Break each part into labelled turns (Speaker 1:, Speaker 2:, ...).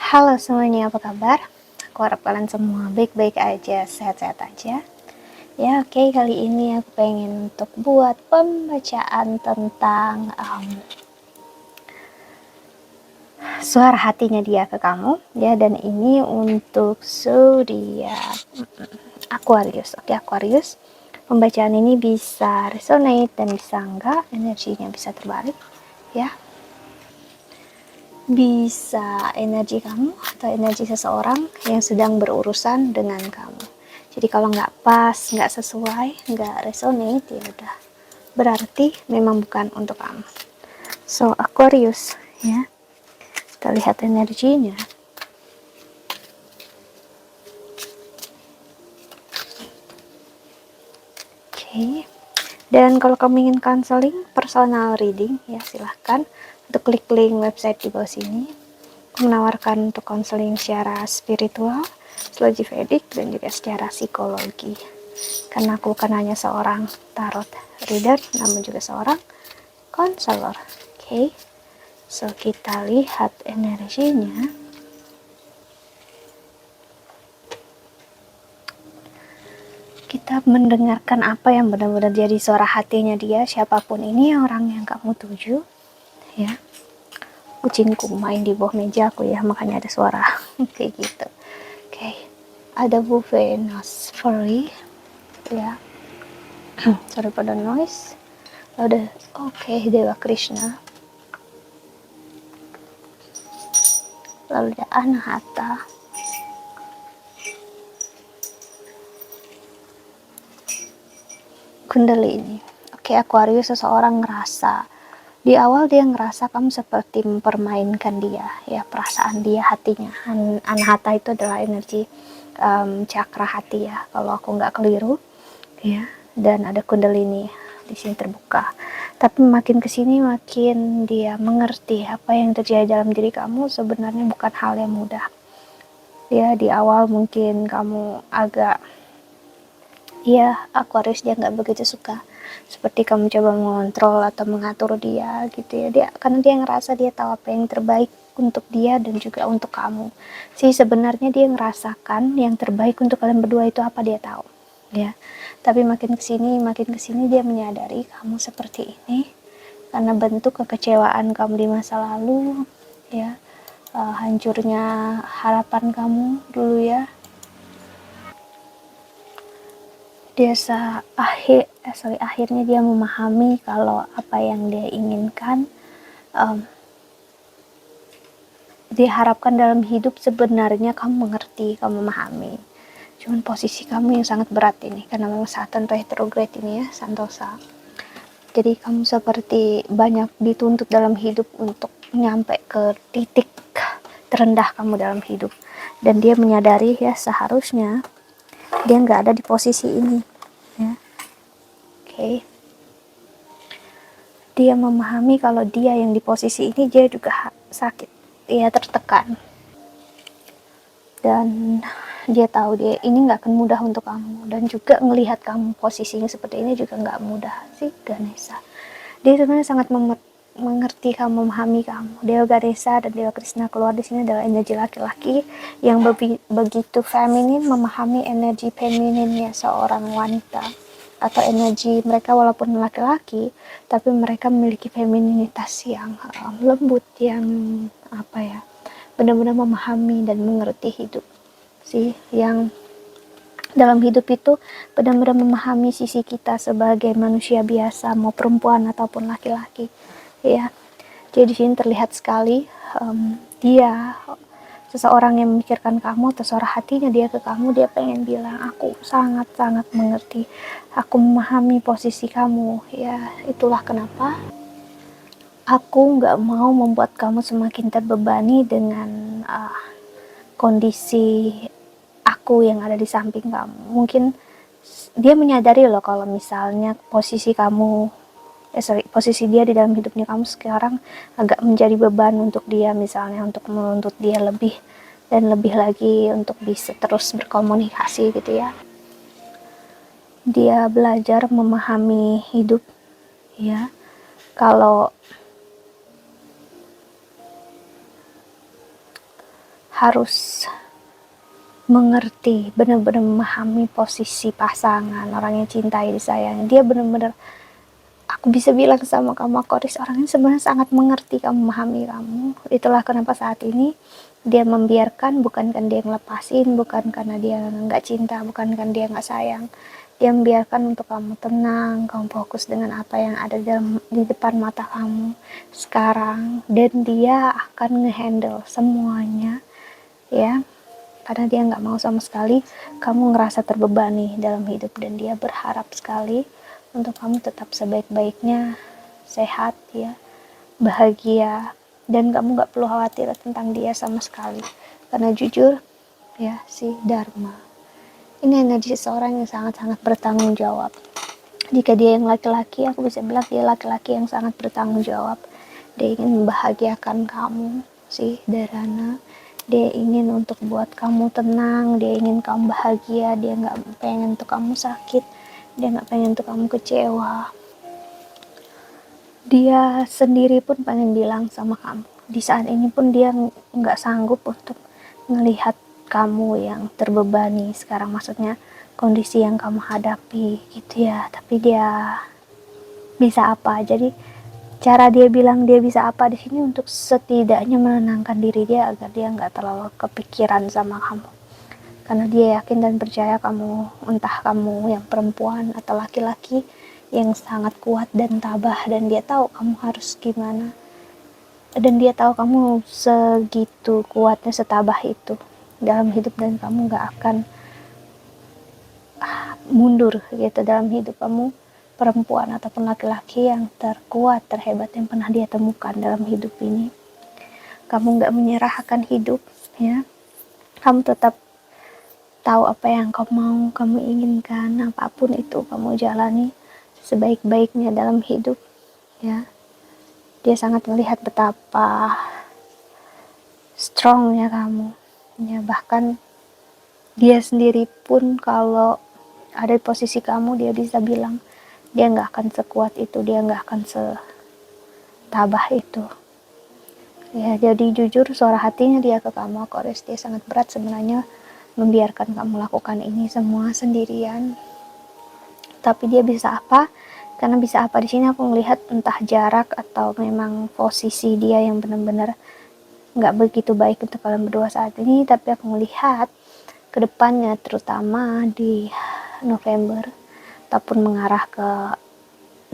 Speaker 1: Halo semuanya, apa kabar? Aku harap kalian semua baik-baik aja, sehat-sehat aja. Ya, oke, kali ini aku pengen untuk buat pembacaan tentang suara hatinya dia ke kamu, ya. Dan ini untuk zodiak Aquarius. Oke, Aquarius. Pembacaan ini bisa resonate dan bisa enggak, energinya bisa terbalik, ya. Bisa energi kamu atau energi seseorang yang sedang berurusan dengan kamu. Jadi kalau nggak pas, nggak sesuai, nggak resonate, ya udah, berarti memang bukan untuk kamu. So Aquarius, ya, kita lihat energinya. Oke. Dan kalau kamu ingin counseling, personal reading, ya silahkan untuk klik link website di bawah sini. Aku menawarkan untuk counseling secara spiritual, astrologi Vedic, dan juga secara psikologi. Karena aku bukan hanya seorang tarot reader, namun juga seorang konselor. Oke, so kita lihat energinya. Kita mendengarkan apa yang benar-benar jadi suara hatinya dia, siapapun ini orang yang kamu tuju, ya. Kucingku main di bawah meja aku, ya, makanya ada suara kayak gitu. Oke, ada Bu Venus Fairy, ya. Sorry for the noise. Ada Dewa Krishna, lalu ada Anahata, Kundalini. Oke, Aquarius, seseorang ngerasa di awal dia ngerasa kamu seperti mempermainkan dia, ya, perasaan dia, hatinya. Anahata itu adalah energi cakra hati, ya, kalau aku nggak keliru, ya. Dan ada Kundalini di sini terbuka. Tapi makin kesini makin dia mengerti apa yang terjadi dalam diri kamu sebenarnya bukan hal yang mudah. Ya, di awal mungkin kamu agak, ya, Aquarius, dia nggak begitu suka seperti kamu coba mengontrol atau mengatur dia gitu, ya. Karena dia ngerasa dia tahu apa yang terbaik untuk dia dan juga untuk kamu. Sih sebenarnya dia ngerasakan yang terbaik untuk kalian berdua itu apa, dia tahu, ya. Tapi makin kesini dia menyadari kamu seperti ini karena bentuk kekecewaan kamu di masa lalu, ya. Hancurnya harapan kamu dulu, ya. Akhirnya dia memahami kalau apa yang dia inginkan, diharapkan dalam hidup, sebenarnya kamu mengerti, kamu memahami. Cuman posisi kamu yang sangat berat ini, karena memang Saturn retrograde ini, ya, Santosa. Jadi kamu seperti banyak dituntut dalam hidup untuk nyampe ke titik terendah kamu dalam hidup. Dan dia menyadari, ya, seharusnya dia nggak ada di posisi ini, ya. Oke. Dia memahami kalau dia yang di posisi ini, dia juga sakit, dia tertekan. Dan dia tahu dia ini nggak akan mudah untuk kamu. Dan juga ngelihat kamu posisinya seperti ini juga nggak mudah sih, Ganesha. Dia sebenarnya sangat mengerti kamu, memahami kamu. Dewa Ganesha dan Dewa Krishna keluar di sini adalah energi laki-laki yang begitu feminin, memahami energi femininnya seorang wanita, atau energi mereka walaupun laki-laki tapi mereka memiliki femininitas yang lembut, yang apa ya, benar-benar memahami dan mengerti hidup sih, yang dalam hidup itu benar-benar memahami sisi kita sebagai manusia biasa, mau perempuan ataupun laki-laki, ya. Jadi di sini terlihat sekali dia seseorang yang memikirkan kamu, atau suara hatinya dia ke kamu, dia pengen bilang, aku sangat-sangat mengerti, aku memahami posisi kamu, ya. Itulah kenapa aku nggak mau membuat kamu semakin terbebani dengan kondisi aku yang ada di samping kamu. Mungkin dia menyadari loh kalau misalnya posisi dia di dalam hidupnya kamu sekarang agak menjadi beban untuk dia, misalnya untuk menuntut dia lebih dan lebih lagi untuk bisa terus berkomunikasi gitu, ya. Dia belajar memahami hidup, ya. Kalau harus mengerti, benar-benar memahami posisi pasangan, orang yang cintai, disayangi. Dia benar-benar, aku bisa bilang sama kamu, Aquarius, orang ini sebenarnya sangat mengerti kamu, memahami kamu. Itulah kenapa saat ini dia membiarkan, bukan kan dia ngelepasin, bukan karena dia nggak cinta, bukan kan dia nggak sayang. Dia membiarkan untuk kamu tenang, kamu fokus dengan apa yang ada di depan mata kamu sekarang, dan dia akan ngehandle semuanya, ya, karena dia nggak mau sama sekali kamu ngerasa terbebani dalam hidup, dan dia berharap sekali untuk kamu tetap sebaik-baiknya, sehat, ya, bahagia, dan kamu nggak perlu khawatir tentang dia sama sekali. Karena jujur, ya, si Dharma ini energi seseorang yang sangat-sangat bertanggung jawab. Jika dia yang laki-laki, aku bisa bilang dia laki-laki yang sangat bertanggung jawab. Dia ingin membahagiakan kamu, si Dharana. Dia ingin untuk buat kamu tenang, dia ingin kamu bahagia, dia nggak pengen untuk kamu sakit, dia nggak pengen untuk kamu kecewa. Dia sendiri pun pengen bilang sama kamu, di saat ini pun dia nggak sanggup untuk melihat kamu yang terbebani sekarang, maksudnya kondisi yang kamu hadapi gitu ya. Tapi dia bisa apa, jadi cara dia bilang dia bisa apa di sini untuk setidaknya menenangkan diri dia agar dia nggak terlalu kepikiran sama kamu, karena dia yakin dan percaya kamu, entah kamu yang perempuan atau laki-laki, yang sangat kuat dan tabah, dan dia tahu kamu harus gimana, dan dia tahu kamu segitu kuatnya, setabah itu dalam hidup, dan kamu nggak akan mundur gitu dalam hidup. Kamu perempuan ataupun laki-laki yang terkuat, terhebat yang pernah dia temukan dalam hidup ini. Kamu nggak menyerahkan hidup, ya. Kamu tetap tahu apa yang kamu mau, kamu inginkan, apapun itu kamu jalani sebaik-baiknya dalam hidup, ya. Dia sangat melihat betapa strongnya kamu, ya. Bahkan dia sendiri pun kalau ada di posisi kamu, dia bisa bilang dia nggak akan sekuat itu, dia nggak akan setabah itu, ya. Jadi jujur suara hatinya dia ke kamu, Aquarius, dia sangat berat sebenarnya membiarkan kamu lakukan ini semua sendirian. Tapi dia bisa apa? Karena bisa apa di sini aku melihat entah jarak atau memang posisi dia yang benar-benar nggak begitu baik untuk kalian berdua saat ini. Tapi aku melihat kedepannya, terutama di November ataupun mengarah ke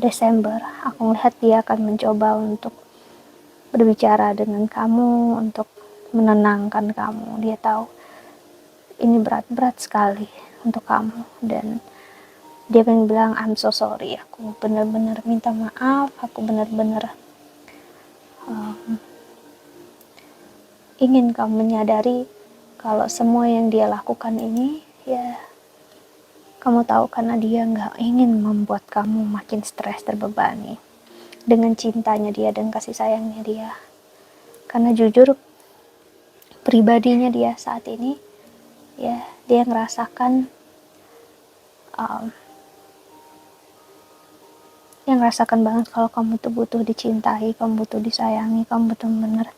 Speaker 1: Desember, aku melihat dia akan mencoba untuk berbicara dengan kamu, untuk menenangkan kamu. Dia tahu ini berat sekali untuk kamu, dan dia pengen bilang I'm so sorry, aku benar-benar minta maaf, aku benar-benar ingin kamu menyadari kalau semua yang dia lakukan ini, ya, kamu tahu karena dia nggak ingin membuat kamu makin stres, terbebani dengan cintanya dia dan kasih sayangnya dia. Karena jujur pribadinya dia saat ini, ya, dia ngerasakan yang ngerasakan banget kalau kamu tuh butuh dicintai, kamu butuh disayangi, kamu benar-benar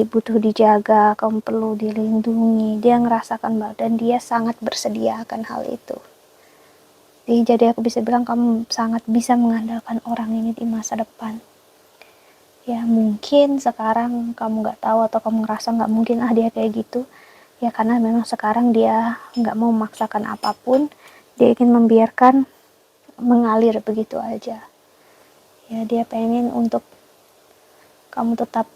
Speaker 1: butuh dijaga, kamu perlu dilindungi. Dia ngerasakan banget, dan dia sangat bersedia akan hal itu. Jadi aku bisa bilang kamu sangat bisa mengandalkan orang ini di masa depan. Ya, mungkin sekarang kamu nggak tahu atau kamu ngerasa nggak mungkin dia kayak gitu, ya, karena memang sekarang dia nggak mau memaksakan apapun, dia ingin membiarkan mengalir begitu aja, ya. Dia pengen untuk kamu tetap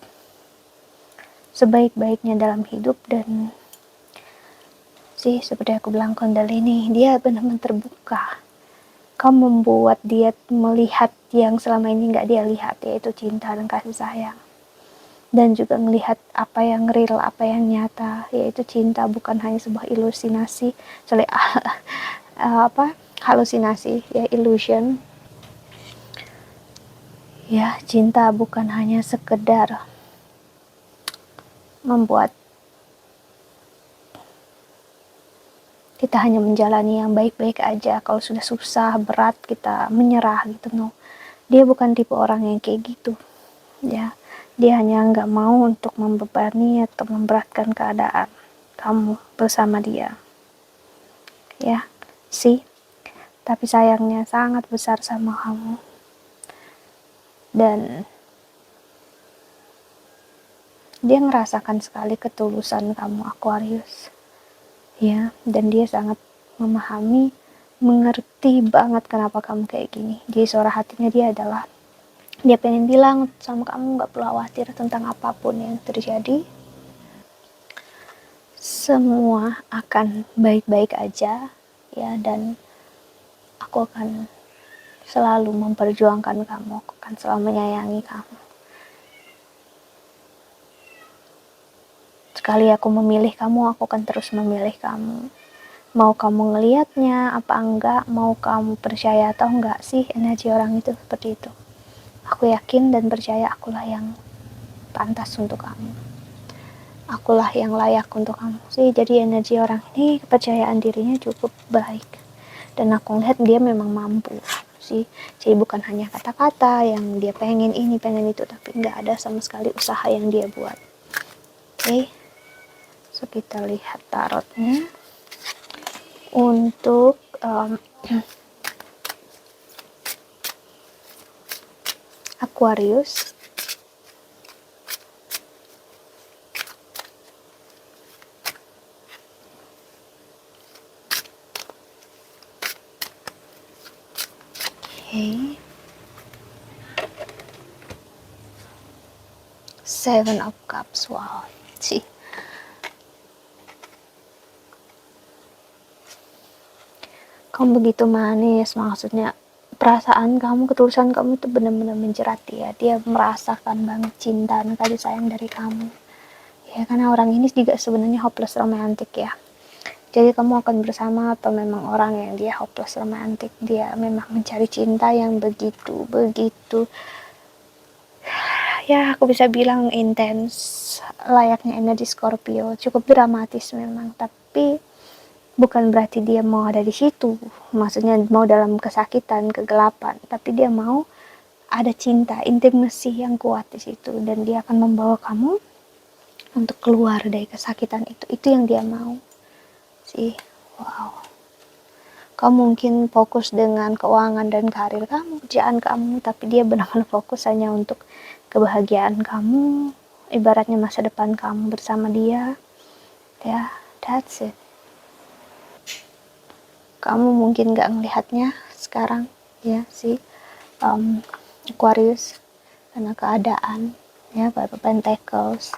Speaker 1: sebaik-baiknya dalam hidup, dan seperti aku bilang, Kundalini dia benar-benar terbuka. Kamu membuat dia melihat yang selama ini nggak dia lihat, yaitu cinta dan kasih sayang, dan juga melihat apa yang real, apa yang nyata, yaitu cinta bukan hanya sebuah ilusinasi, halusinasi, ya, illusion. Ya, cinta bukan hanya sekedar membuat kita hanya menjalani yang baik-baik aja, kalau sudah susah, berat, kita menyerah gitu, no. Dia bukan tipe orang yang kayak gitu, ya. Dia hanya nggak mau untuk membebani atau memberatkan keadaan kamu bersama dia, ya sih. Tapi sayangnya sangat besar sama kamu, dan dia ngerasakan sekali ketulusan kamu, Aquarius, ya. Dan dia sangat memahami, mengerti banget kenapa kamu kayak gini. Di suara hatinya dia adalah, dia pengen bilang sama kamu nggak perlu khawatir tentang apapun yang terjadi, semua akan baik-baik aja, ya. Dan aku akan selalu memperjuangkan kamu, aku akan selalu menyayangi kamu. Sekali aku memilih kamu, aku akan terus memilih kamu. Mau kamu ngelihatnya apa enggak, mau kamu percaya atau enggak sih, energi orang itu seperti itu. Aku yakin dan percaya akulah yang pantas untuk kamu. Akulah yang layak untuk kamu sih. Jadi energi orang ini, kepercayaan dirinya cukup baik. Dan aku lihat dia memang mampu sih. Jadi bukan hanya kata-kata yang dia pengen ini, pengen itu, tapi nggak ada sama sekali usaha yang dia buat. Oke. So kita lihat tarotnya untuk Aquarius. Okay. Seven of Cups. Wow, sih. Kamu begitu manis, maksudnya perasaan kamu, ketulusan kamu itu benar-benar menjerat dia. Dia merasakan banget cinta dan kasih sayang dari kamu. Ya, karena orang ini juga sebenarnya hopeless romantic ya. Jadi kamu akan bersama atau memang orang yang dia hopeless romantic. Dia memang mencari cinta yang begitu ya, aku bisa bilang intens, layaknya energi Scorpio. Cukup dramatis memang, tapi bukan berarti dia mau ada di situ, maksudnya mau dalam kesakitan, kegelapan, tapi dia mau ada cinta, intimasi yang kuat di situ, dan dia akan membawa kamu untuk keluar dari kesakitan itu yang dia mau sih. Wow, kamu mungkin fokus dengan keuangan dan karir kamu, kerjaan kamu, tapi dia benar-benar fokus hanya untuk kebahagiaan kamu, ibaratnya masa depan kamu bersama dia, ya. That's it. Kamu mungkin gak ngelihatnya sekarang, ya sih, Aquarius, karena keadaan, ya, Baru Pentacles.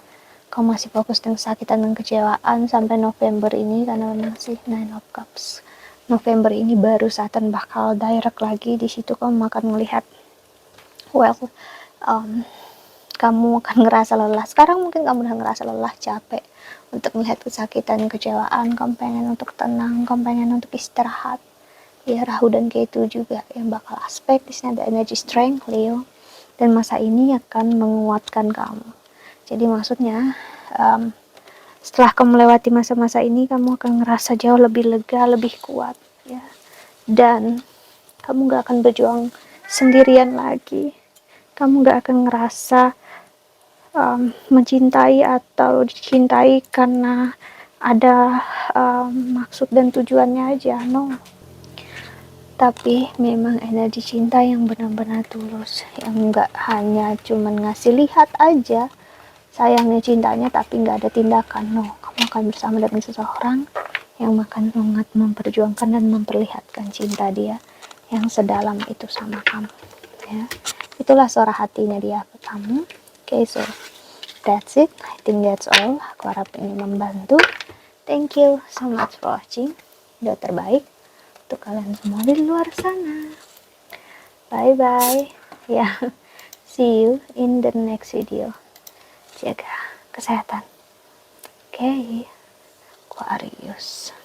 Speaker 1: Kamu masih fokus dengan kesakitan dan kecewaan sampai November ini, karena masih Nine of Cups. November ini baru Saturn bakal direct lagi, di situ kamu akan melihat, kamu akan ngerasa lelah. Sekarang mungkin kamu udah ngerasa lelah, capek untuk melihat kesakitan, kecewaan. Kamu pengen untuk tenang, kamu pengen untuk istirahat. Ya, Rahu dan Ketu juga yang bakal aspek. Di sini ada energi strength, Leo, dan masa ini akan menguatkan kamu. Jadi maksudnya, setelah kamu melewati masa-masa ini, kamu akan ngerasa jauh lebih lega, lebih kuat, ya. Dan kamu gak akan berjuang sendirian lagi. Kamu gak akan ngerasa mencintai atau dicintai karena ada maksud dan tujuannya aja, no. Tapi memang energi cinta yang benar-benar tulus, yang gak hanya cuman ngasih lihat aja sayangnya, cintanya, tapi nggak ada tindakan. No, kamu akan bersama dengan seseorang yang akan sangat memperjuangkan dan memperlihatkan cinta dia yang sedalam itu sama kamu, ya. Itulah suara hatinya dia ke kamu. Okay, so that's it. I think that's all. Aku harap ini membantu. Thank you so much for watching. Doa terbaik untuk kalian semua di luar sana. Bye bye. Ya, yeah. See you in the next video. Jaga kesehatan. Oke, Aquarius.